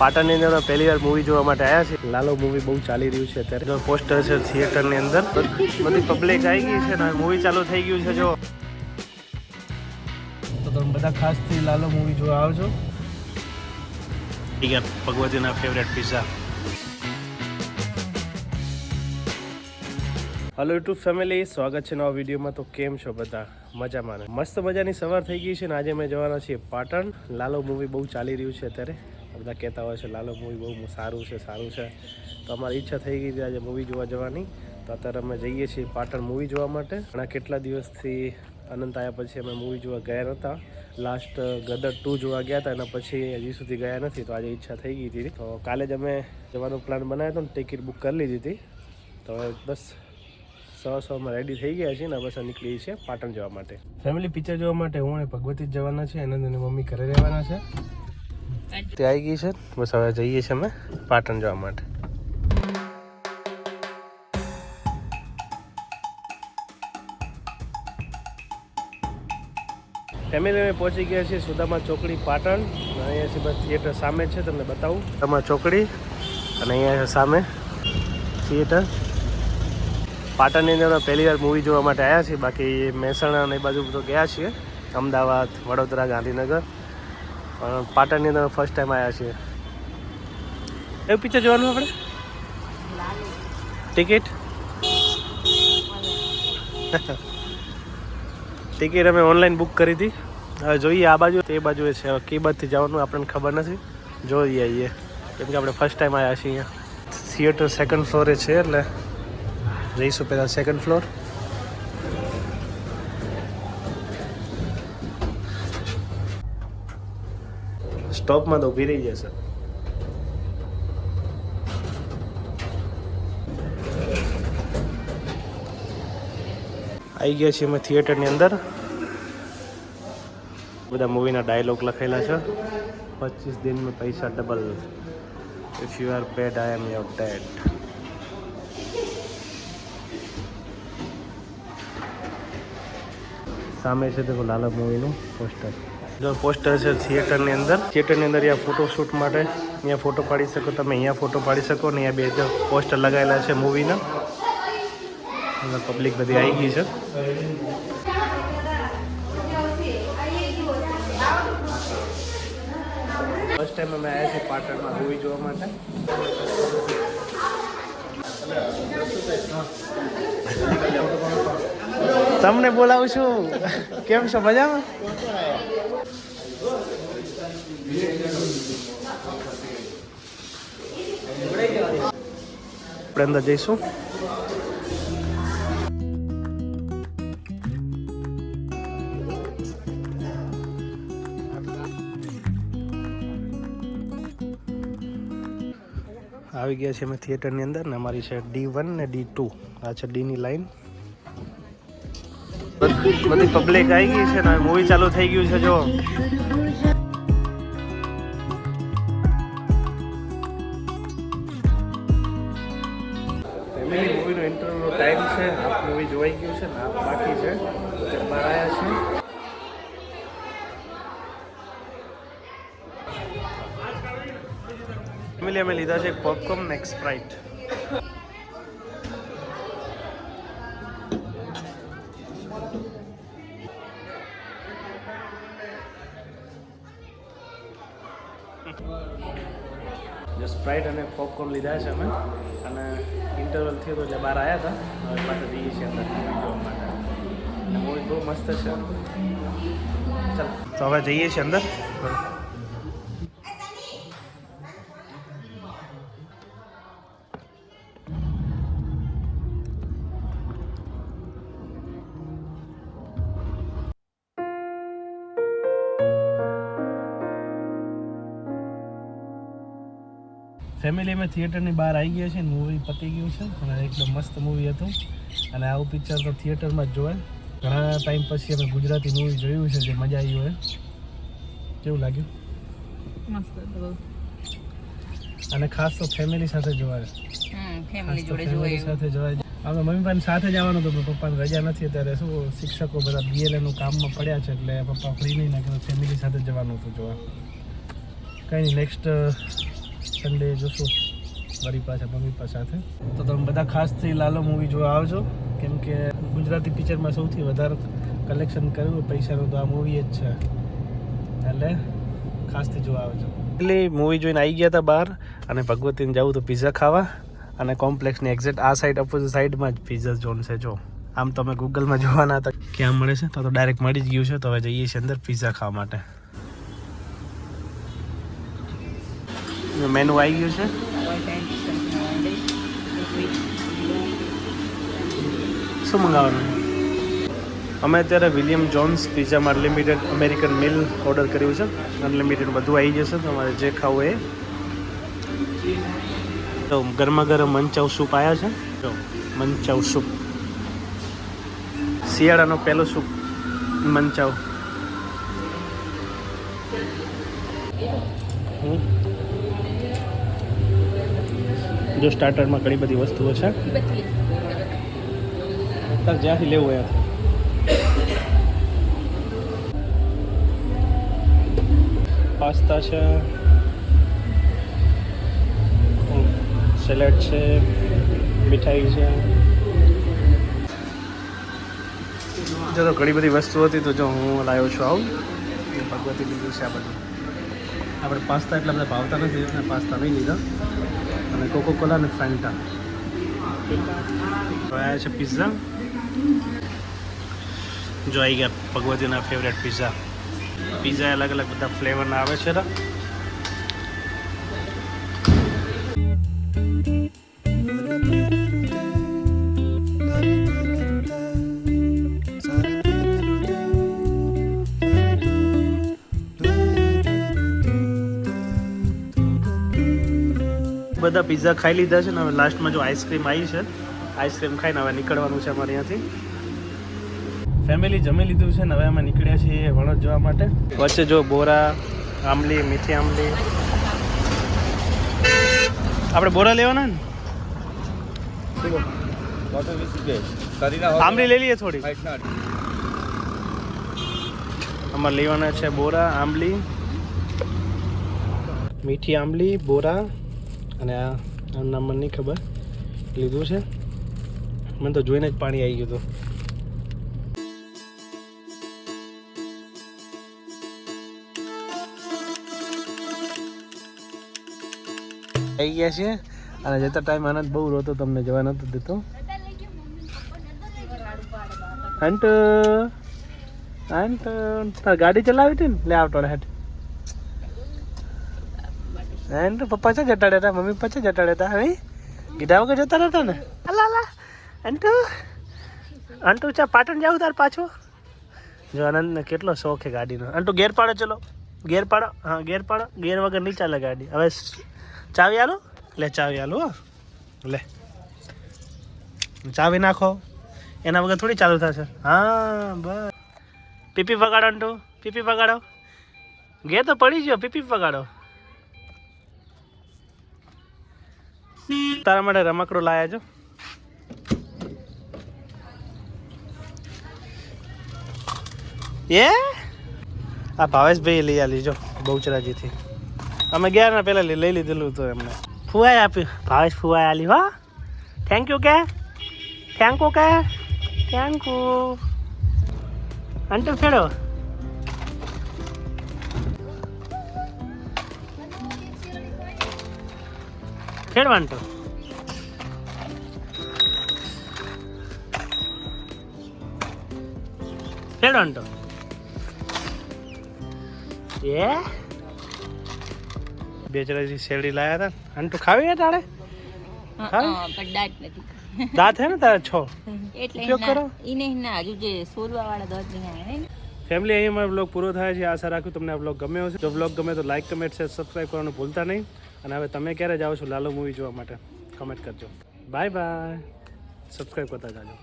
પાટણની અંદર પહેલી વાર મૂવી જોવા માટે આવ્યા છે. લાલો મૂવી બહુ ચાલી રહ્યું છે અત્યારે. પોસ્ટર છે થિયેટરની અંદર, બધી પબ્લિક આવી ગઈ છે ને મૂવી ચાલુ થઈ ગયું છે. જો તો તમે બધા ખાસથી લાલો મૂવી જોવા આવજો. ભગવતીના favourite pizza. Hello YouTube family, સ્વાગત છે નવા વિડીયોમાં. તો કેમ છો બધા? મજામાં? મસ્ત મજાની સવાર થઈ ગઈ છે ને આજે અમે જવાના છીએ પાટણ. લાલો મૂવી બહુ ચાલી રહ્યું છે અત્યારે. બધા કહેતા હોય છે લાલો મૂવી બહુ સારું છે. તો અમારી ઈચ્છા થઈ ગઈ હતી આજે મૂવી જોવા જવાની. તો અત્યારે અમે જઈએ છીએ પાટણ મૂવી જોવા માટે. ઘણા કેટલા દિવસથી અનંત આવ્યા પછી અમે મૂવી જોવા ગયા નહોતા. લાસ્ટ ગદર 2 જોવા ગયા હતા, એના પછી હજી સુધી ગયા નથી. તો આજે ઈચ્છા થઈ ગઈ હતી. તો કાલે જ અમે જવાનો પ્લાન બનાવ્યો હતો ને ટિકિટ બુક કરી લીધી હતી. તો હવે બસ સવારમાં રેડી થઈ ગયા છીએ ને બસ નીકળી છે પાટણ જવા માટે. ફેમિલી પિક્ચર જોવા માટે હું અને ભગવતી જ જવાના છે. આનંદ અને મમ્મી ઘરે રહેવાના છે. તે આવી ગઈ છે. બસ હવે જઈએ છીએ અમે પાટણ જવા માટે. ફેમિલી અમે પહોંચી ગયા છીએ સુદામા ચોકડી પાટણ. અહીંયાથી બસ થિયેટર સામે છે, તમને બતાવું. સુદામા ચોકડી અને અહીંયા સામે થિયેટર. પાટણની અંદર પહેલી વાર મૂવી જોવા માટે આવ્યા છીએ. બાકી મહેસાણા અને એ બાજુ તો ગયા છીએ, અમદાવાદ, વડોદરા, ગાંધીનગર. પણ પાટણની અંદર ફર્સ્ટ ટાઈમ આવ્યા છીએ. એવું પિક્ચર જોવાનું આપણે? ટિકિટ ટિકિટ અમે ઓનલાઈન બુક કરી હતી. હવે જોઈએ આ બાજુ તે બાજુ છે. હવે કઈ બાજુથી જવાનું આપણને ખબર નથી. જોઈએ આવીએ, કેમ કે આપણે ફર્સ્ટ ટાઈમ આવ્યા છીએ અહીંયા. થિયેટર સેકન્ડ ફ્લોરે છે એટલે જઈશું પહેલાં સેકન્ડ ફ્લોર. સ્ટોપમાં તો ઊભી રહી જશે. આવી ગયા છીએ અમે થિયેટરની અંદર. બધા મૂવીના ડાયલોગ લખેલા છે. 25 दिन में पैसा double, if you are paid I am your dead. સામે છે દેખો લાલા મૂવીનું પોસ્ટર. જો પોસ્ટર છે થિયેટરની અંદર. થિયેટરની અંદર અહીંયા ફોટોશૂટ માટે અહીંયા ફોટો પાડી શકો તમે. અહીંયા ફોટો પાડી શકો ને અહીંયા બે પોસ્ટર લગાવેલા છે મૂવીના. પબ્લિક બધી આવી ગઈ છે. ફર્સ્ટ ટાઈમ અમે આવ્યા છીએ પાટણમાં મૂવી જોવા માટે. તમને બોલાવું છું. કેમ છો? મજામાં? આપણે અંદર જઈશું. આવી ગયા છે અમે થિયેટરની અંદર ને અમારી છે D1 ને D2. આ છે ડીની લાઈન. બધી પબ્લિક આવી ગઈ છે ને મૂવી ચાલુ થઈ ગયું છે. જો ફેમિલી મૂવીનો ઇન્ટરવ્યુનો ટાઈમ છે. આ મૂવી જોવાઈ ગયું છે ને આ બાકી છે. બહાર આવ્યા છે. ફેમિલી અમે લીધા છે પોપકોર્ન ને સ્પ્રાઇટ. જો સ્પ્રાઇટ અને પોપકોર્ન લીધા છે અમે. અને ઇન્ટરવલ થયો તો એટલે બહાર આવ્યા હતા. હવે પાછા જઈએ છીએ અંદર મૂવી જોવા માટે. અને મૂવી બહુ મસ્ત છે. ચાલો તો હવે જઈએ છીએ અંદર. ફેમિલી અમે થિયેટરની બહાર આવી ગયા છે. મૂવી પતી ગયું છે અને એકદમ મસ્ત મૂવી હતું. અને આવું પિક્ચર તો થિયેટરમાં જ જોવાય. ઘણા ટાઈમ પછી અમે ગુજરાતી મૂવી જોયું છે જે મજા આવી હોય. કેવું લાગ્યું? મસ્ત. અને ખાસ તો ફેમિલી સાથે જોવાય. ફેમિલી સાથે જોવાય. આપણે મમ્મી પપ્પાને સાથે જવાનું હતું, પપ્પાને રજા નથી અત્યારે. શું શિક્ષકો બધા BLAનું કામમાં પડ્યા છે એટલે પપ્પા ફ્રી નહીં નાખે. ફેમિલી સાથે જવાનું હતું જોવા. કંઈ નહીં, નેક્સ્ટ સન્ડે જોશું મારી પાસે મમ્મી પાસે સાથે. તો તમે બધા ખાસથી લાલો મૂવી જોવા આવજો, કેમ કે ગુજરાતી પિક્ચરમાં સૌથી વધારે કલેક્શન કર્યું પૈસાનું તો આ મૂવી જ છે, એટલે ખાસથી જોવા આવજો. એટલે મૂવી જોઈને આવી ગયા હતા બહાર, અને ભગવતીને જવું તો પિઝા ખાવા, અને કોમ્પ્લેક્સની એક્ઝેક્ટ આ સાઈડ અપોઝિટ સાઈડમાં જ પિઝા ઝોન છે. જો આમ તમે ગૂગલમાં જોવાના હતા ક્યાં મળે છે, તો ડાયરેક્ટ મળી જ ગયું છે. તો હવે જઈએ છીએ અંદર પિઝા ખાવા માટે. મેનુ આવી ગયું છે. શું મંગાવવાનું? અમે અત્યારે વિલિયમ જોન્સ પિઝામાં અનલિમિટેડ અમેરિકન મિલ ઓર્ડર કર્યું છે. અનલિમિટેડ બધું આવી જશે, તમારે જે ખાવું એ. તો ગરમા ગરમ મંચાવ સૂપ આવ્યા છે. જો મંચાવ સૂપ, શિયાળાનો પહેલો સૂપ મંચાવ. જો સ્ટાર્ટરમાં ઘણી બધી વસ્તુઓ છે, તાર જ્યાંથી લેવું હોય. પાસ્તા છે, સેલેડ છે, મીઠાઈ છે. જો તો ઘણી બધી વસ્તુ હતી, તો જો હું લાવ્યો છું આવું ભગવતી લીધું છે. આ બધું આપણે પાસ્તા એટલા બધા ભાવતા નથી એટલે પાસ્તા નહીં લીધા, અને કોકો કોલા અને ફેન્ટા. આવ્યા છે પિઝા. જો આવી ગયા ભગવતીના ફેવરેટ પિઝા. પિઝા અલગ અલગ બધા ફ્લેવરના આવે છે. બધા પિઝા ખાઈ લીધા છે ને હવે લાસ્ટમાં જો આઈસ્ક્રીમ આવી છે. આઈસ્ક્રીમ ખાઈને હવે નીકળવાનું છે અમારે અહીંયાથી. ફેમિલી જમી લીધું છે ને હવે અમે નીકળ્યા છીએ વણોદ જવા માટે. વચ્ચે જો બોરા, આંબલી, મીઠી આંબલી. આપણે બોરા લેવાના ને, આંબલી લઈ લઈએ થોડી. અમારે લેવાના છે બોરા, આંબલી, મીઠી આંબલી, બોરા, અને આ નામ મને નહીં ખબર, લીધું છે. મને તો જોઈને જ પાણી આવી ગયું હતું. આવી ગયા છીએ, અને જતા ટાઈમ આનંદ બહુ રોતો, તમને જવા નતો દેતો. અંટુ અંટુ તાર ગાડી ચલાવી હતી ને, લે આવતો હેઠ. અંટુ પપ્પા છે જટાડ્યા હતા, મમ્મી પપ્પા છે જટાડ્યા હતા. હવે ગીધા વગર જતા રહેતા ને. અલા અલા અંટુ અંટુ ચા પાટણ જાવ તાર પાછો. જો આનંદને કેટલો શોખ છે ગાડીનો. અંટુ ગેર પાડો, ચલો ગેર પાડો. હા ગેર પાડો, ગેર વગર નહીં ચાલે ગાડી. હવે ચાવી આલો, લે ચાવી આલો. લે ચાવી નાખો, એના વગર થોડી ચાલુ થશે. હા બસ. પીપી વગાડો અંટુ, પીપી વગાડો. ગેર તો પડી ગયો, પીપી વગાડો. તારા માટે રમકડું લાયા છો. એ આ ભાવેશભાઈ લઈ આલી જો બહુચરાજીથી. અમે ગયા ને પહેલાં લઈ લીધેલું હતું એમને. ફુવાએ આપ્યું, ભાવેશ ફુવાએ આલી. વાહ, થેન્ક યુ કે, થેન્ક યુ કે, થેન્ક યુ. અંટુ ફેડો. ફેડવા અંટુ. ફેડો અંટુ. એ બેચરાજી શેરડી લાયા હતા. અંટુ ખાવી તારે? દાંત હે ને તારે છો, ઉપયોગ કરો. ફેમિલી, અહીં અમારો બ્લોગ પૂરો થાય છે. આશા રાખું તમને આ બ્લોગ ગમ્યો હશે. જો બ્લોગ ગમે તો લાઈક, કમેન્ટ, શેર, સબસ્ક્રાઈબ કરવાનું ભૂલતા નહીં. અને હવે તમે ક્યારે જાઓ છો લાલો મૂવી જોવા માટે કમેન્ટ કરજો. Bye bye. સબસ્ક્રાઈબ કરતા જાજો.